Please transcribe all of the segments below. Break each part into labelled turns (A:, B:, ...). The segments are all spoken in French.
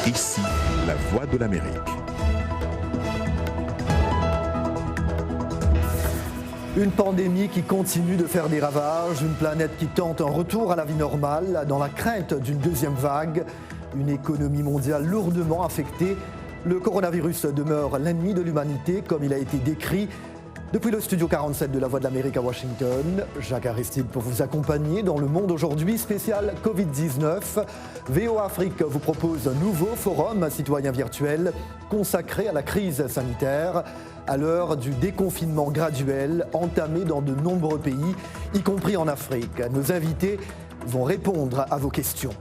A: Ici, la voix de l'Amérique.
B: Une pandémie qui continue de faire des ravages, une planète qui tente un retour à la vie normale dans la crainte d'une deuxième vague, une économie mondiale lourdement affectée. Le coronavirus demeure l'ennemi de l'humanité comme il a été décrit. Depuis le studio 47 de la Voix de l'Amérique à Washington, Jacques Aristide pour vous accompagner dans le monde aujourd'hui spécial Covid-19. VOA Afrique vous propose un nouveau forum citoyen virtuel consacré à la crise sanitaire à l'heure du déconfinement graduel entamé dans de nombreux pays, y compris en Afrique. Nos invités vont répondre à vos questions.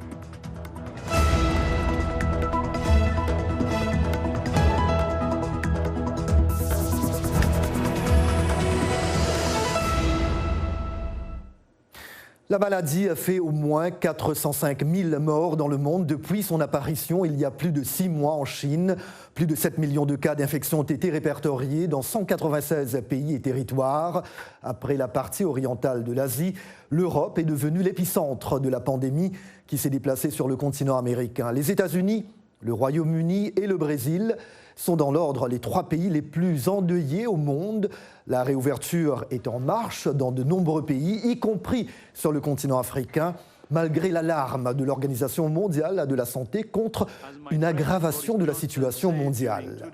B: La maladie a fait au moins 405 000 morts dans le monde depuis son apparition il y a plus de 6 mois en Chine. Plus de 7 millions de cas d'infection ont été répertoriés dans 196 pays et territoires. Après la partie orientale de l'Asie, l'Europe est devenue l'épicentre de la pandémie qui s'est déplacée sur le continent américain. Les États-Unis, le Royaume-Uni et le Brésil sont dans l'ordre les 3 pays les plus endeuillés au monde. La réouverture est en marche dans de nombreux pays, y compris sur le continent africain, malgré l'alarme de l'Organisation mondiale de la santé contre une aggravation de la situation mondiale.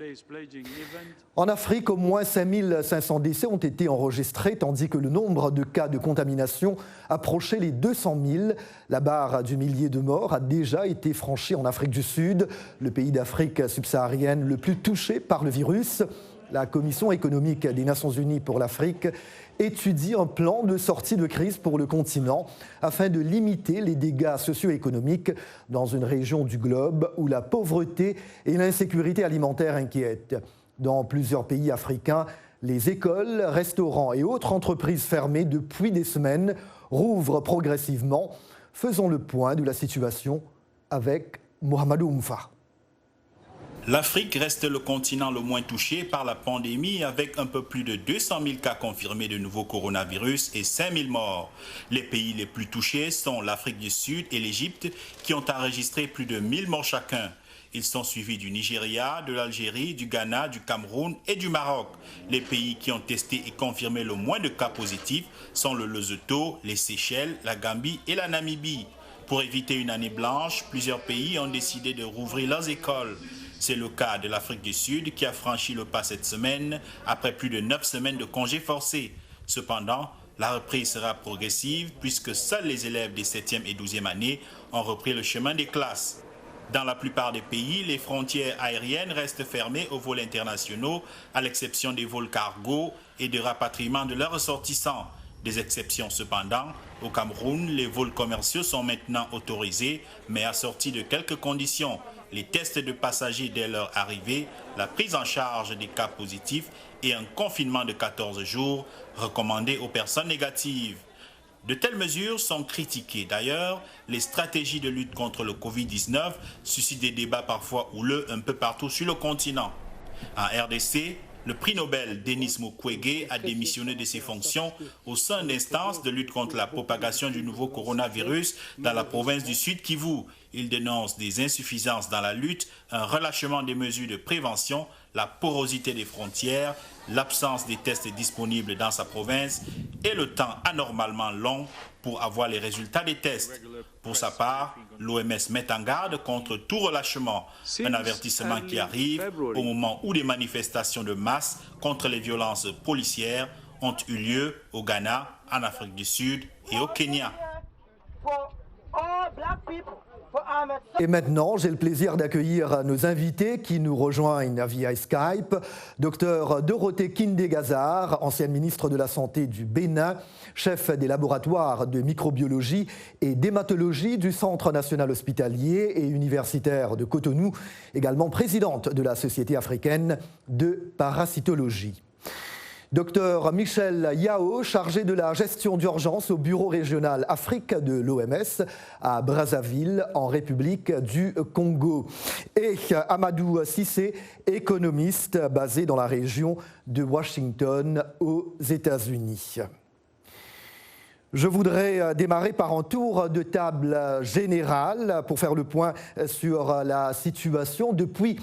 B: En Afrique, au moins 5500 décès ont été enregistrés, tandis que le nombre de cas de contamination approchait les 200 000. La barre du millier de morts a déjà été franchie en Afrique du Sud, le pays d'Afrique subsaharienne le plus touché par le virus. La Commission économique des Nations Unies pour l'Afrique étudie un plan de sortie de crise pour le continent afin de limiter les dégâts socio-économiques dans une région du globe où la pauvreté et l'insécurité alimentaire inquiètent. Dans plusieurs pays africains, les écoles, restaurants et autres entreprises fermées depuis des semaines rouvrent progressivement. Faisons le point de la situation avec Mohamedou Oumfa.
C: L'Afrique reste le continent le moins touché par la pandémie avec un peu plus de 200 000 cas confirmés de nouveau coronavirus et 5 000 morts. Les pays les plus touchés sont l'Afrique du Sud et l'Égypte qui ont enregistré plus de 1000 morts chacun. Ils sont suivis du Nigeria, de l'Algérie, du Ghana, du Cameroun et du Maroc. Les pays qui ont testé et confirmé le moins de cas positifs sont le Lesotho, les Seychelles, la Gambie et la Namibie. Pour éviter une année blanche, plusieurs pays ont décidé de rouvrir leurs écoles. C'est le cas de l'Afrique du Sud qui a franchi le pas cette semaine après plus de 9 semaines de congés forcés. Cependant, la reprise sera progressive puisque seuls les élèves des 7e et 12e années ont repris le chemin des classes. Dans la plupart des pays, les frontières aériennes restent fermées aux vols internationaux à l'exception des vols cargo et de rapatriement de leurs ressortissants. Des exceptions cependant, au Cameroun, les vols commerciaux sont maintenant autorisés mais assortis de quelques conditions. Les tests de passagers dès leur arrivée, la prise en charge des cas positifs et un confinement de 14 jours recommandé aux personnes négatives. De telles mesures sont critiquées. D'ailleurs, les stratégies de lutte contre le Covid-19 suscitent des débats parfois houleux un peu partout sur le continent. En RDC, le prix Nobel Denis Mukwege a démissionné de ses fonctions au sein d'instances de lutte contre la propagation du nouveau coronavirus dans la province du Sud Kivu. Il dénonce des insuffisances dans la lutte, un relâchement des mesures de prévention, la porosité des frontières, l'absence des tests disponibles dans sa province et le temps anormalement long pour avoir les résultats des tests. Pour sa part, l'OMS met en garde contre tout relâchement, un avertissement qui arrive au moment où des manifestations de masse contre les violences policières ont eu lieu au Ghana, en Afrique du Sud et au Kenya.
B: Et maintenant, j'ai le plaisir d'accueillir nos invités qui nous rejoignent via Skype. Dr Dorothée Kindé-Gazzard, ancienne ministre de la Santé du Bénin, chef des laboratoires de microbiologie et d'hématologie du Centre national hospitalier et universitaire de Cotonou, également présidente de la Société africaine de parasitologie. Dr Michel Yao, chargé de la gestion d'urgence au bureau régional Afrique de l'OMS à Brazzaville, en République du Congo. Et Amadou Cissé, économiste basé dans la région de Washington aux États-Unis. Je voudrais démarrer par un tour de table général pour faire le point sur la situation depuis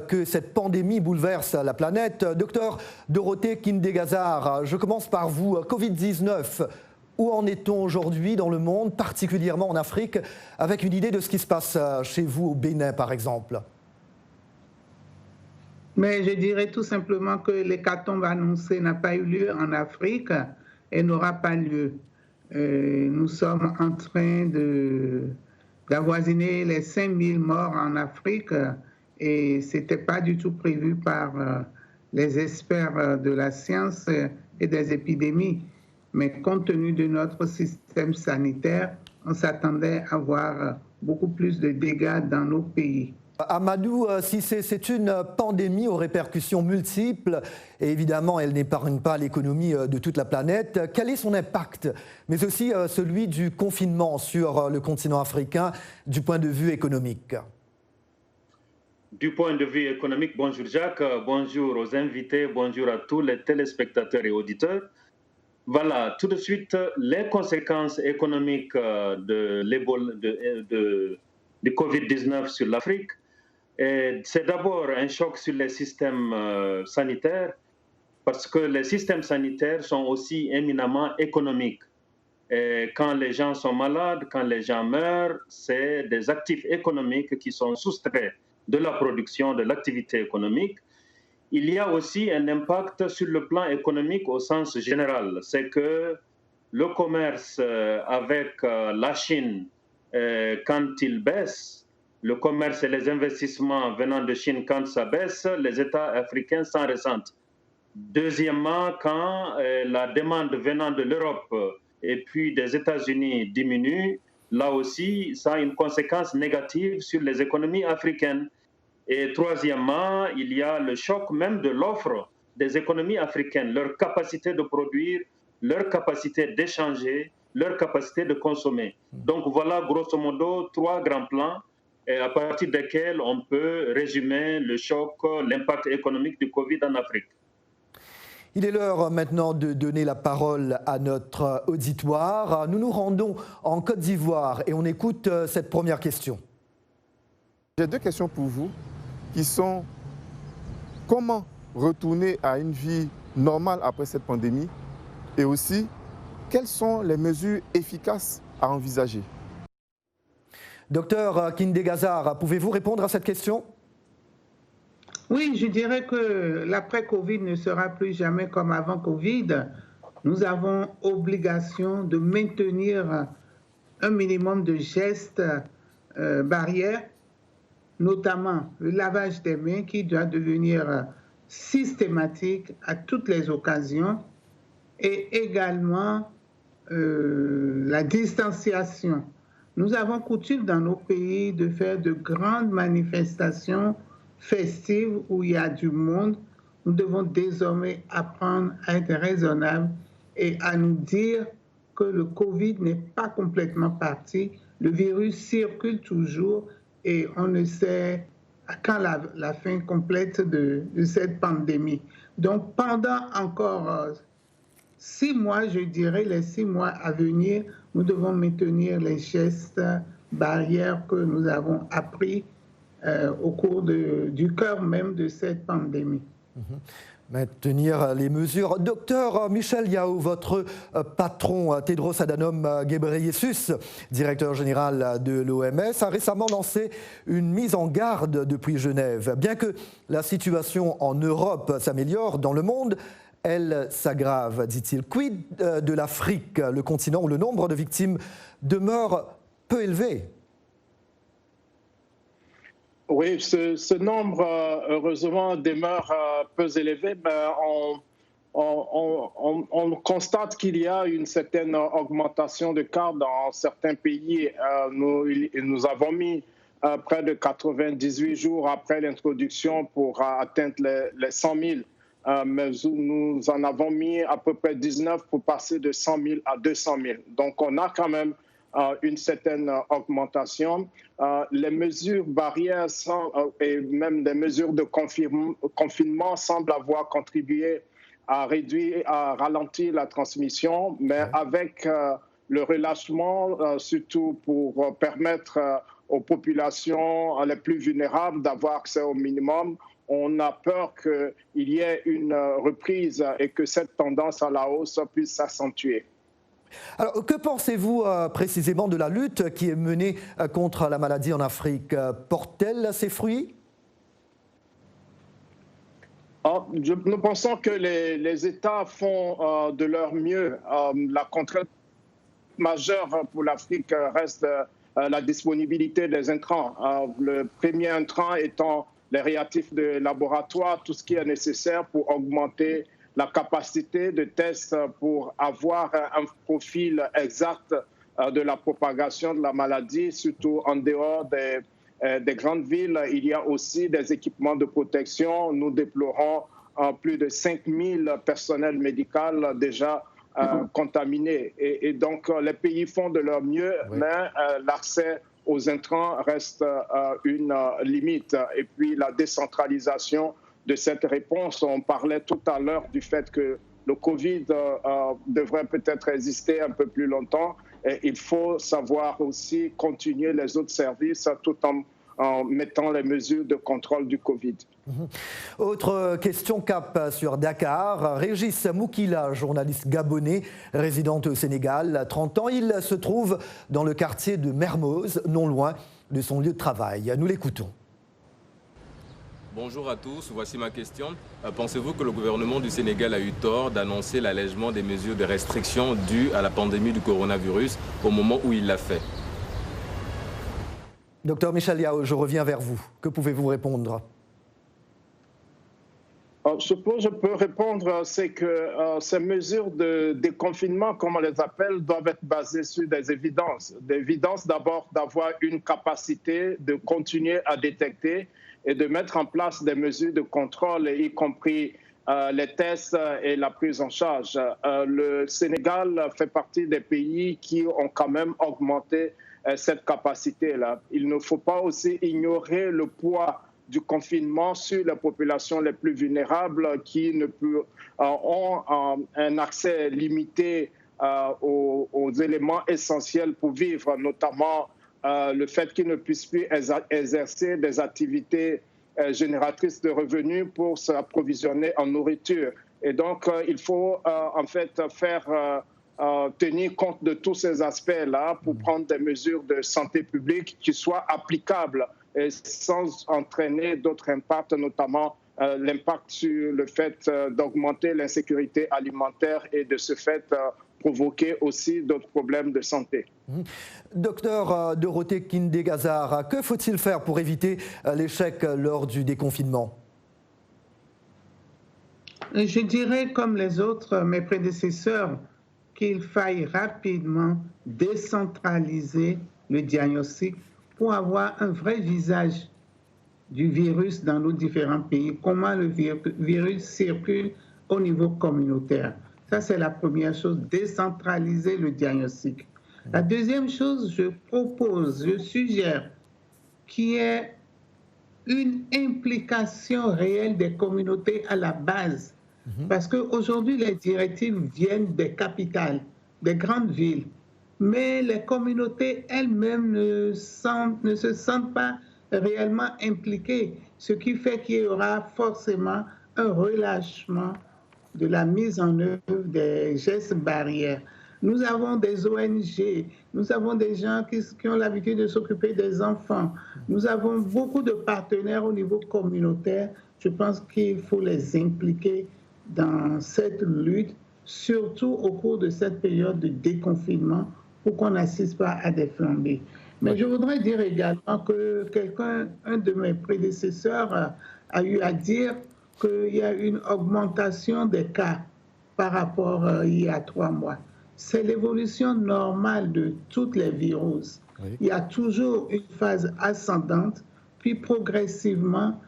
B: que cette pandémie bouleverse la planète. Docteur Dorothée Kindegazar, je commence par vous. Covid-19, où en est-on aujourd'hui dans le monde, particulièrement en Afrique, avec une idée de ce qui se passe chez vous au Bénin, par exemple?
D: Mais je dirais tout simplement que l'hécatombe annoncée n'a pas eu lieu en Afrique et n'aura pas lieu. Nous sommes en train d'avoisiner les 5000 morts en Afrique et ce n'était pas du tout prévu par les experts de la science et des épidémies. Mais compte tenu de notre système sanitaire, on s'attendait à voir beaucoup plus de dégâts dans nos pays.
B: Amadou Cissé, c'est une pandémie aux répercussions multiples et évidemment elle n'épargne pas l'économie de toute la planète. Quel est son impact, mais aussi celui du confinement sur le continent africain du point de vue économique?
E: Du point de vue économique, bonjour Jacques, bonjour aux invités, bonjour à tous les téléspectateurs et auditeurs. Voilà, tout de suite, les conséquences économiques du Covid-19 sur l'Afrique. C'est d'abord un choc sur les systèmes sanitaires parce que les systèmes sanitaires sont aussi éminemment économiques. Et quand les gens sont malades, quand les gens meurent, c'est des actifs économiques qui sont soustraits de la production, de l'activité économique. Il y a aussi un impact sur le plan économique au sens général. C'est que le commerce avec la Chine, quand il baisse, le commerce et les investissements venant de Chine, quand ça baisse, les États africains s'en ressentent. Deuxièmement, quand la demande venant de l'Europe et puis des États-Unis diminue, là aussi, ça a une conséquence négative sur les économies africaines. Et troisièmement, il y a le choc même de l'offre des économies africaines, leur capacité de produire, leur capacité d'échanger, leur capacité de consommer. Donc voilà, grosso modo, trois grands plans à partir desquels on peut résumer le choc, l'impact économique du Covid en Afrique.
B: Il est l'heure maintenant de donner la parole à notre auditoire. Nous nous rendons en Côte d'Ivoire et on écoute cette première question.
F: J'ai deux questions pour vous qui sont comment retourner à une vie normale après cette pandémie et aussi quelles sont les mesures efficaces à envisager.
B: Docteur Kindegazar, pouvez-vous répondre à cette question?
D: Oui, je dirais que l'après-Covid ne sera plus jamais comme avant Covid. Nous avons obligation de maintenir un minimum de gestes barrières, notamment le lavage des mains qui doit devenir systématique à toutes les occasions et également la distanciation. Nous avons coutume dans nos pays de faire de grandes manifestations festives où il y a du monde. Nous devons désormais apprendre à être raisonnables et à nous dire que le Covid n'est pas complètement parti. Le virus circule toujours et on ne sait quand la fin complète de cette pandémie. Donc pendant encore 6 mois, je dirais les 6 mois à venir, nous devons maintenir les gestes barrières que nous avons appris au cours du cœur même de cette pandémie.
B: Maintenir les mesures. Docteur Michel Yao, votre patron Tedros Adhanom Ghebreyesus, directeur général de l'OMS, a récemment lancé une mise en garde depuis Genève. Bien que la situation en Europe s'améliore, dans le monde, elle s'aggrave, dit-il. Quid de l'Afrique, le continent où le nombre de victimes demeure peu élevé?
G: Oui, ce nombre, heureusement, demeure peu élevé. On constate qu'il y a une certaine augmentation de cas dans certains pays. Nous avons mis près de 98 jours après l'introduction pour atteindre les 100 000. Mais nous en avons mis à peu près 19 pour passer de 100 000 à 200 000. Donc, on a quand même une certaine augmentation. Les mesures barrières et même les mesures de confinement semblent avoir contribué à réduire, à ralentir la transmission, mais avec le relâchement, surtout pour permettre aux populations les plus vulnérables d'avoir accès au minimum. On a peur qu'il y ait une reprise et que cette tendance à la hausse puisse s'accentuer.
B: Alors, que pensez-vous précisément de la lutte qui est menée contre la maladie en Afrique? Porte-t-elle ses fruits?
G: Nous pensons que les États font de leur mieux. La contrainte majeure pour l'Afrique reste la disponibilité des intrants. Le premier intrant étant les réactifs de laboratoire, tout ce qui est nécessaire pour augmenter la capacité de test pour avoir un profil exact de la propagation de la maladie, surtout en dehors des grandes villes. Il y a aussi des équipements de protection. Nous déplorons plus de 5000 personnels médicaux déjà contaminés. Et donc, les pays font de leur mieux, oui, mais l'accès aux intrants reste une limite. Et puis, la décentralisation de cette réponse, on parlait tout à l'heure du fait que le Covid devrait peut-être résister un peu plus longtemps. Et il faut savoir aussi continuer les autres services tout en mettant les mesures de contrôle du Covid.
B: Autre question cap sur Dakar. Régis Moukila, journaliste gabonais, résidente au Sénégal, 30 ans. Il se trouve dans le quartier de Mermoz, non loin de son lieu de travail. Nous l'écoutons.
H: Bonjour à tous, voici ma question. Pensez-vous que le gouvernement du Sénégal a eu tort d'annoncer l'allègement des mesures de restriction dues à la pandémie du coronavirus au moment où il l'a fait?
B: Docteur Michel Yao, je reviens vers vous. Que pouvez-vous répondre?
G: Ce que je peux répondre, c'est que ces mesures de déconfinement, comme on les appelle, doivent être basées sur des évidences. Des évidences d'abord d'avoir une capacité de continuer à détecter et de mettre en place des mesures de contrôle, y compris les tests et la prise en charge. Le Sénégal fait partie des pays qui ont quand même augmenté cette capacité-là. Il ne faut pas aussi ignorer le poids du confinement sur les populations les plus vulnérables qui ont un accès limité aux éléments essentiels pour vivre, notamment le fait qu'ils ne puissent plus exercer des activités génératrices de revenus pour s'approvisionner en nourriture. Et donc, il faut en fait tenir compte de tous ces aspects-là pour prendre des mesures de santé publique qui soient applicables et sans entraîner d'autres impacts, notamment l'impact sur le fait d'augmenter l'insécurité alimentaire et de ce fait provoquer aussi d'autres problèmes de santé.
B: Docteur Dorothée Kindé-Gazard, que faut-il faire pour éviter l'échec lors du déconfinement?
D: Je dirais, comme les autres, mes prédécesseurs, qu'il faille rapidement décentraliser le diagnostic pour avoir un vrai visage du virus dans nos différents pays, comment le virus circule au niveau communautaire. Ça, c'est la première chose, décentraliser le diagnostic. La deuxième chose, je suggère qu'il y ait une implication réelle des communautés à la base. Parce qu'aujourd'hui, les directives viennent des capitales, des grandes villes. Mais les communautés elles-mêmes ne se sentent pas réellement impliquées, ce qui fait qu'il y aura forcément un relâchement de la mise en œuvre des gestes barrières. Nous avons des ONG, nous avons des gens qui ont l'habitude de s'occuper des enfants. Nous avons beaucoup de partenaires au niveau communautaire. Je pense qu'il faut les impliquer dans cette lutte, surtout au cours de cette période de déconfinement, pour qu'on n'assiste pas à des flambées. Mais je voudrais dire également que un de mes prédécesseurs a eu à dire qu'il y a une augmentation des cas par rapport à il y a 3 mois. C'est l'évolution normale de toutes les virus. Oui. Il y a toujours une phase ascendante, puis progressivement,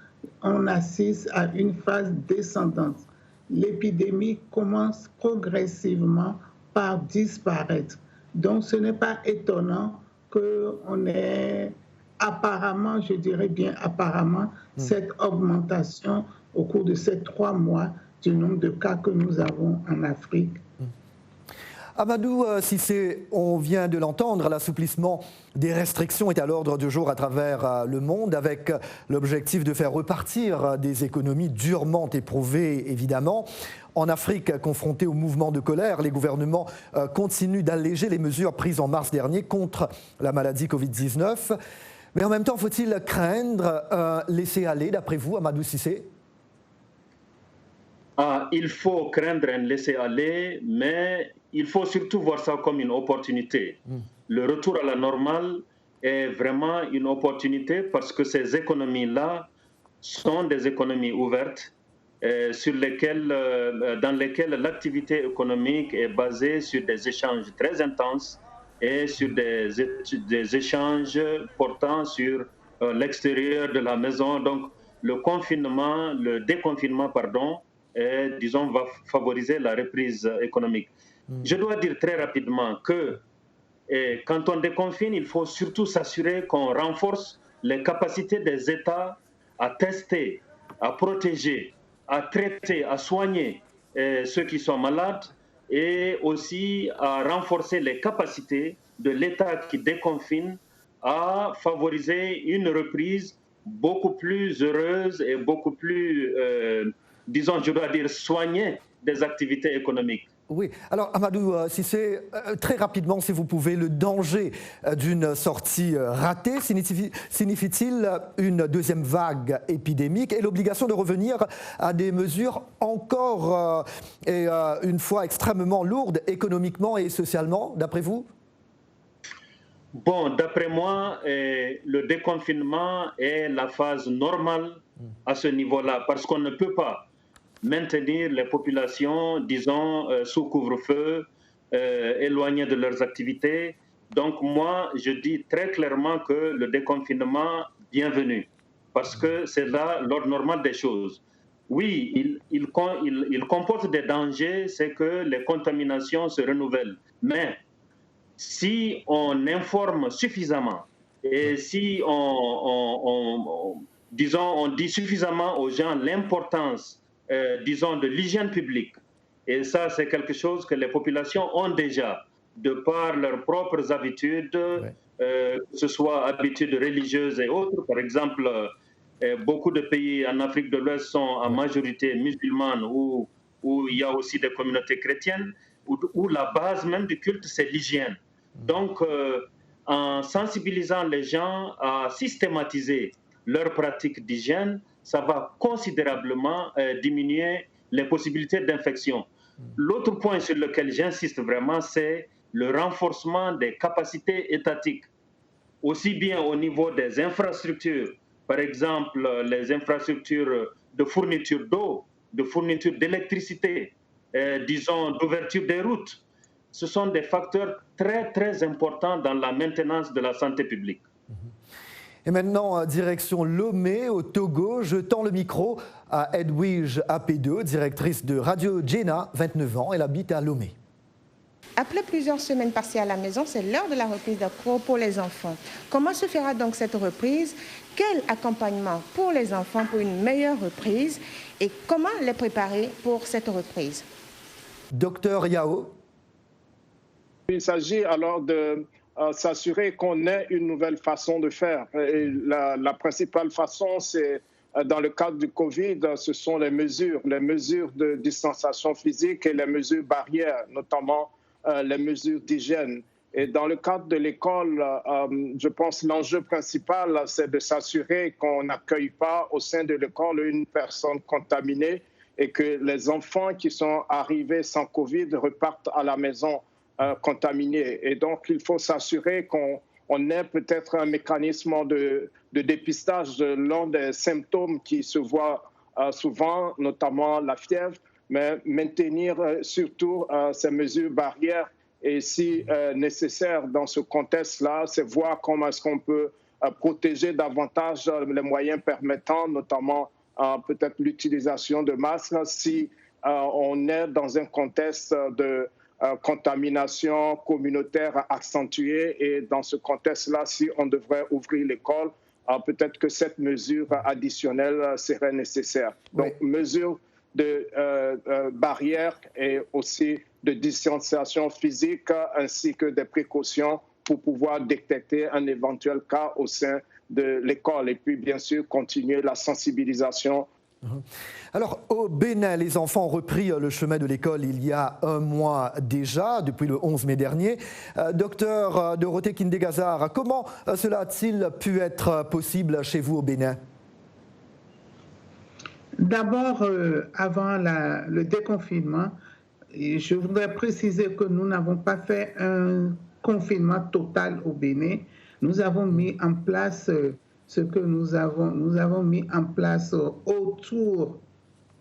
D: on assiste à une phase descendante. L'épidémie commence progressivement par disparaître. Donc, ce n'est pas étonnant qu'on ait apparemment, je dirais bien apparemment, cette augmentation au cours de ces 3 mois du nombre de cas que nous avons en Afrique.
B: Amadou Cissé, on vient de l'entendre, l'assouplissement des restrictions est à l'ordre du jour à travers le monde, avec l'objectif de faire repartir des économies durement éprouvées, évidemment. En Afrique, confrontés au mouvement de colère, les gouvernements continuent d'alléger les mesures prises en mars dernier contre la maladie Covid-19. Mais en même temps, faut-il craindre laisser-aller, d'après vous, Amadou Cissé ?
E: Il faut craindre un laisser-aller, mais il faut surtout voir ça comme une opportunité. Le retour à la normale est vraiment une opportunité parce que ces économies-là sont des économies ouvertes dans lesquelles l'activité économique est basée sur des échanges très intenses et sur des échanges portant sur l'extérieur de la maison. Donc, le déconfinement, disons, va favoriser la reprise économique. Je dois dire très rapidement que quand on déconfine, il faut surtout s'assurer qu'on renforce les capacités des États à tester, à protéger, à traiter, à soigner ceux qui sont malades et aussi à renforcer les capacités de l'État qui déconfine à favoriser une reprise beaucoup plus heureuse et beaucoup plus, disons, je dois dire, soignée des activités économiques.
B: Oui, alors Amadou Cissé, très rapidement, si vous pouvez, le danger d'une sortie ratée signifie-t-il une deuxième vague épidémique et l'obligation de revenir à des mesures encore une fois extrêmement lourdes économiquement et socialement, d'après vous ?
E: Bon, d'après moi, le déconfinement est la phase normale à ce niveau-là parce qu'on ne peut pas maintenir les populations, disons, sous couvre-feu, éloignées de leurs activités. Donc moi, je dis très clairement que le déconfinement, bienvenu, parce que c'est là l'ordre normal des choses. Oui, il comporte des dangers, c'est que les contaminations se renouvellent. Mais si on informe suffisamment et si on dit suffisamment aux gens l'importance disons, de l'hygiène publique. Et ça, c'est quelque chose que les populations ont déjà, de par leurs propres habitudes, que ce soit habitudes religieuses et autres. Par exemple, beaucoup de pays en Afrique de l'Ouest sont en majorité musulmanes, où il y a aussi des communautés chrétiennes, où la base même du culte, c'est l'hygiène. Donc, en sensibilisant les gens à systématiser leurs pratiques d'hygiène, ça va considérablement diminuer les possibilités d'infection. L'autre point sur lequel j'insiste vraiment, c'est le renforcement des capacités étatiques, aussi bien au niveau des infrastructures, par exemple les infrastructures de fourniture d'eau, de fourniture d'électricité, disons d'ouverture des routes. Ce sont des facteurs très, très importants dans la maintenance de la santé publique.
B: Et maintenant, direction Lomé, au Togo. Je tends le micro à Edwige Apedo, directrice de Radio Djena, 29 ans. Elle habite à Lomé.
I: Après plusieurs semaines passées à la maison, c'est l'heure de la reprise des cours pour les enfants. Comment se fera donc cette reprise? Quel accompagnement pour les enfants pour une meilleure reprise? Et comment les préparer pour cette reprise?
B: Docteur Yao.
G: Il s'agit alors de s'assurer qu'on ait une nouvelle façon de faire. Et la principale façon, c'est dans le cadre du Covid, ce sont les mesures de distanciation physique et les mesures barrières, notamment les mesures d'hygiène. Et dans le cadre de l'école, je pense que l'enjeu principal, c'est de s'assurer qu'on n'accueille pas au sein de l'école une personne contaminée et que les enfants qui sont arrivés sans Covid repartent à la maison contaminés. Et donc, il faut s'assurer qu'on ait peut-être un mécanisme de dépistage de l'un des symptômes qui se voient souvent, notamment la fièvre, mais maintenir surtout ces mesures barrières et si nécessaire dans ce contexte-là, c'est voir comment est-ce qu'on peut protéger davantage les moyens permettant, notamment peut-être l'utilisation de masques, si on est dans un contexte de contamination communautaire accentuée. Et dans ce contexte-là, si on devrait ouvrir l'école, peut-être que cette mesure additionnelle serait nécessaire. Donc, mesure de barrière et aussi de distanciation physique ainsi que des précautions pour pouvoir détecter un éventuel cas au sein de l'école et puis bien sûr continuer la sensibilisation.
B: Alors au Bénin, les enfants ont repris le chemin de l'école il y a un mois déjà, depuis le 11 mai dernier. Docteur Dorothée Kindé-Gazard, comment cela a-t-il pu être possible chez vous au Bénin?
D: D'abord, avant le déconfinement, je voudrais préciser que nous n'avons pas fait un confinement total au Bénin. Nous avons mis en place ce que nous avons mis en place autour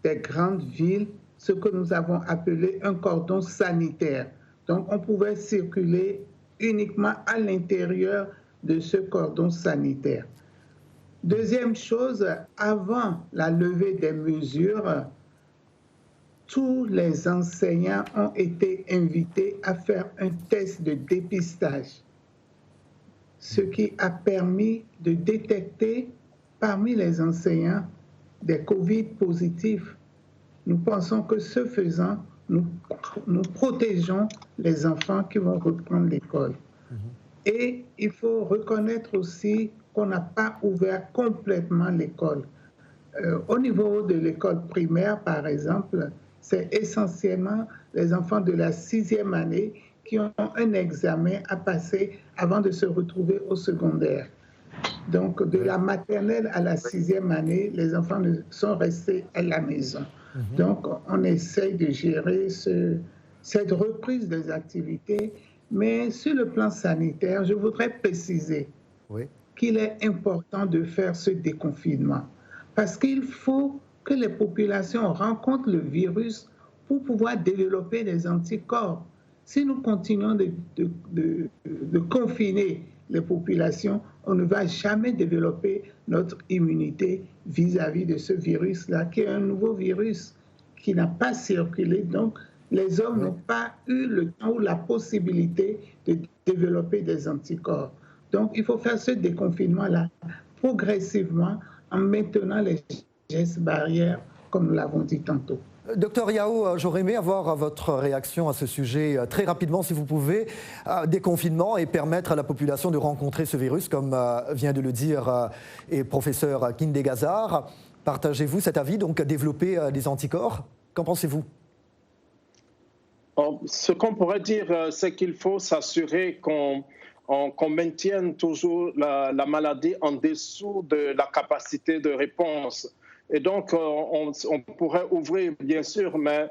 D: des grandes villes, ce que nous avons appelé un cordon sanitaire. Donc, on pouvait circuler uniquement à l'intérieur de ce cordon sanitaire. Deuxième chose, avant la levée des mesures, tous les enseignants ont été invités à faire un test de dépistage, ce qui a permis de détecter parmi les enseignants des Covid positifs. Nous pensons que ce faisant, nous protégeons les enfants qui vont reprendre l'école. Et il faut reconnaître aussi qu'on n'a pas ouvert complètement l'école. Au niveau de l'école primaire, par exemple, c'est essentiellement les enfants de la 6e année qui ont un examen à passer avant de se retrouver au secondaire. Donc, de la maternelle à la 6e année, les enfants sont restés à la maison. Donc, on essaye de gérer cette reprise des activités. Mais sur le plan sanitaire, je voudrais préciser qu'il est important de faire ce déconfinement parce qu'il faut que les populations rencontrent le virus pour pouvoir développer des anticorps. Si nous continuons de confiner les populations, on ne va jamais développer notre immunité vis-à-vis de ce virus-là, qui est un nouveau virus qui n'a pas circulé. Donc, les hommes n'ont pas eu le temps ou la possibilité de développer des anticorps. Donc, il faut faire ce déconfinement-là progressivement en maintenant les gestes barrières, comme nous l'avons dit tantôt.
B: Docteur Yao, j'aurais aimé avoir votre réaction à ce sujet très rapidement, si vous pouvez. Déconfinement et permettre à la population de rencontrer ce virus, comme vient de le dire et professeur Kindé-Gazard. Partagez-vous cet avis, donc développer des anticorps? Qu'en pensez-vous?
G: Ce qu'on pourrait dire, c'est qu'il faut s'assurer qu'on maintienne toujours la maladie en dessous de la capacité de réponse. Et donc, on pourrait ouvrir, bien sûr, mais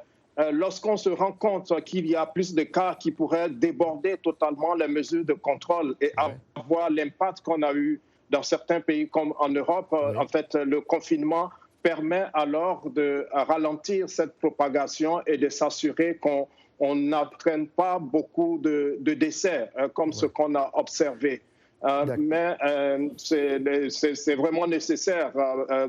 G: lorsqu'on se rend compte qu'il y a plus de cas qui pourraient déborder totalement les mesures de contrôle et avoir l'impact qu'on a eu dans certains pays comme en Europe, en fait, le confinement permet alors de ralentir cette propagation et de s'assurer qu'on n'entraîne pas beaucoup de décès, comme ce qu'on a observé. Mais c'est vraiment nécessaire.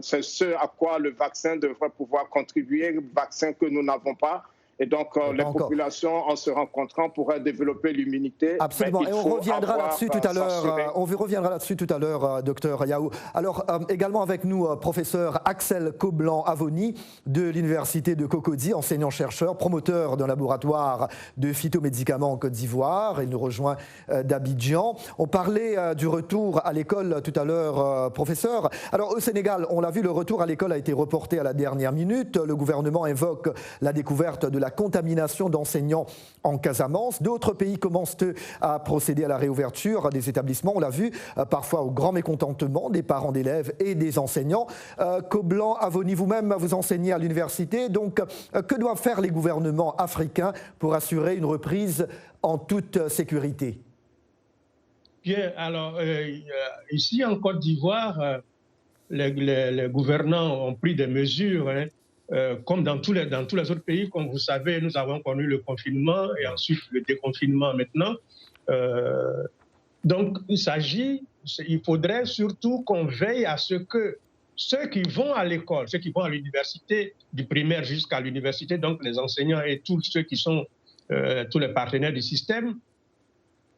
G: C'est ce à quoi le vaccin devrait pouvoir contribuer, vaccin que nous n'avons pas. Et donc, les populations, en se rencontrant, pourraient développer l'immunité.
B: Absolument. Et on reviendra là-dessus tout à l'heure. On reviendra là-dessus tout à l'heure, docteur Yao. Alors, également avec nous, professeur Axel Coblan-Avoni de l'Université de Cocody, enseignant-chercheur, promoteur d'un laboratoire de phytomédicaments en Côte d'Ivoire. Il nous rejoint d'Abidjan. On parlait du retour à l'école tout à l'heure, professeur. Alors, au Sénégal, on l'a vu, le retour à l'école a été reporté à la dernière minute. Le gouvernement invoque la découverte de la contamination d'enseignants en Casamance. D'autres pays commencent à procéder à la réouverture des établissements. On l'a vu, parfois au grand mécontentement des parents d'élèves et des enseignants. Coblan-Avoni, vous-même, vous enseignez à l'université. Donc, que doivent faire les gouvernements africains pour assurer une reprise en toute sécurité?
J: Bien, alors, ici en Côte d'Ivoire, les gouvernants ont pris des mesures, comme dans tous les autres pays. Comme vous savez, nous avons connu le confinement et ensuite le déconfinement maintenant. Donc, il faudrait surtout qu'on veille à ce que ceux qui vont à l'école, ceux qui vont à l'université, du primaire jusqu'à l'université, donc les enseignants et tous ceux qui sont tous les partenaires du système,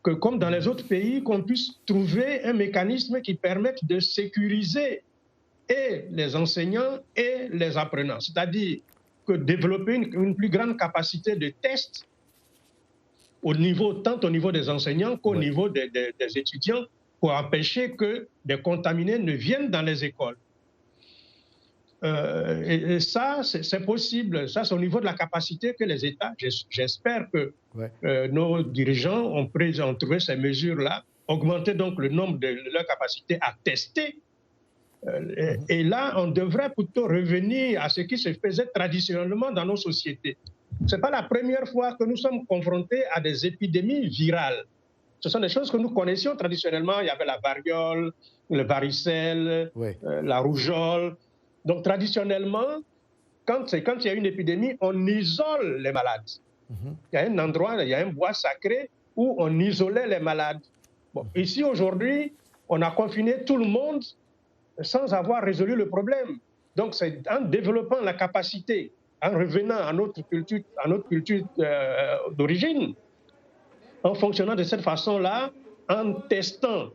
J: que comme dans les autres pays, qu'on puisse trouver un mécanisme qui permette de sécuriser et les enseignants et les apprenants. C'est-à-dire que développer une plus grande capacité de tests tant au niveau des enseignants qu'au niveau des étudiants, pour empêcher que des contaminés ne viennent dans les écoles. Et ça, c'est possible. Ça, c'est au niveau de la capacité que les États, j'espère que nos dirigeants ont trouvé ces mesures-là, augmenter donc le nombre de leur capacité à tester. Et là, on devrait plutôt revenir à ce qui se faisait traditionnellement dans nos sociétés. Ce n'est pas la première fois que nous sommes confrontés à des épidémies virales. Ce sont des choses que nous connaissions traditionnellement. Il y avait la variole, le varicelle, la rougeole. Donc, traditionnellement, quand il y a une épidémie, on isole les malades. Il y a un endroit, il y a un bois sacré où on isolait les malades. Bon, ici, aujourd'hui, on a confiné tout le monde sans avoir résolu le problème. Donc, c'est en développant la capacité, en revenant à notre culture d'origine, en fonctionnant de cette façon-là, en testant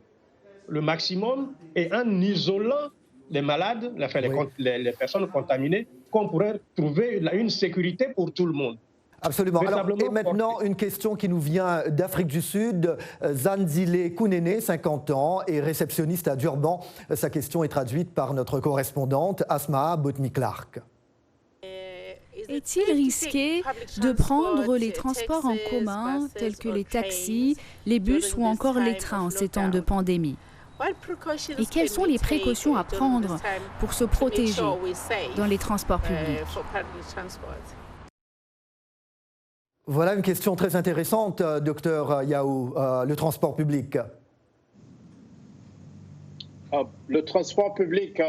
J: le maximum et en isolant les malades, les personnes contaminées, qu'on pourrait trouver une sécurité pour tout le monde.
B: Absolument. Alors, et maintenant, une question qui nous vient d'Afrique du Sud. Zanzile Kounene, 50 ans, est réceptionniste à Durban. Sa question est traduite par notre correspondante Asma Botny-Clark.
K: Est-il risqué de prendre les transports en commun tels que les taxis, les bus ou encore les trains en ces temps de pandémie? Et quelles sont les précautions à prendre pour se protéger dans les transports publics?
B: Voilà une question très intéressante, docteur Yao, le transport public.
G: Le transport public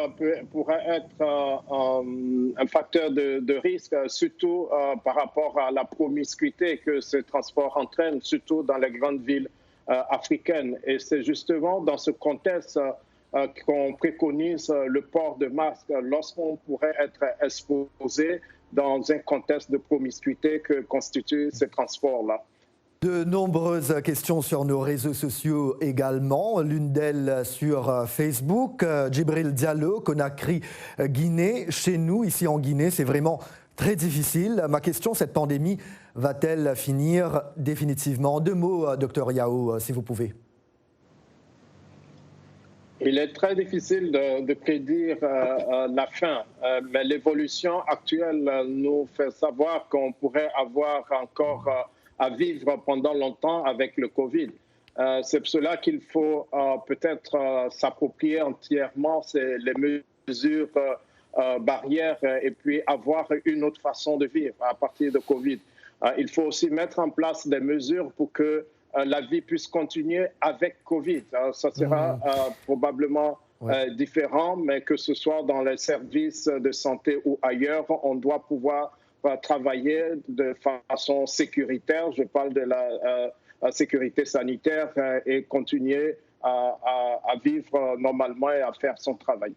G: pourrait être un facteur de risque, surtout par rapport à la promiscuité que ce transport entraîne, surtout dans les grandes villes africaines. Et c'est justement dans ce contexte qu'on préconise le port de masque lorsqu'on pourrait être exposé dans un contexte de promiscuité que constitue ce transport-là.
B: De nombreuses questions sur nos réseaux sociaux également. L'une d'elles sur Facebook. Djibril Diallo, Conakry, Guinée. Chez nous, ici en Guinée, c'est vraiment très difficile. Ma question, cette pandémie va-t-elle finir définitivement? Deux mots, docteur Yao, si vous pouvez.
G: Il est très difficile de prédire la fin, mais l'évolution actuelle nous fait savoir qu'on pourrait avoir encore à vivre pendant longtemps avec le Covid. C'est pour cela qu'il faut peut-être s'approprier entièrement les mesures barrières et puis avoir une autre façon de vivre à partir de Covid. Il faut aussi mettre en place des mesures pour que la vie puisse continuer avec Covid. Ça sera probablement différent, mais que ce soit dans les services de santé ou ailleurs, on doit pouvoir travailler de façon sécuritaire. Je parle de la sécurité sanitaire et continuer à vivre normalement et à faire son travail.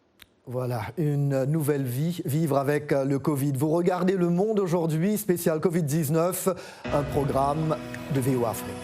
B: Voilà, une nouvelle vie, vivre avec le Covid. Vous regardez Le Monde aujourd'hui, spécial Covid-19, un programme de VOA Afrique.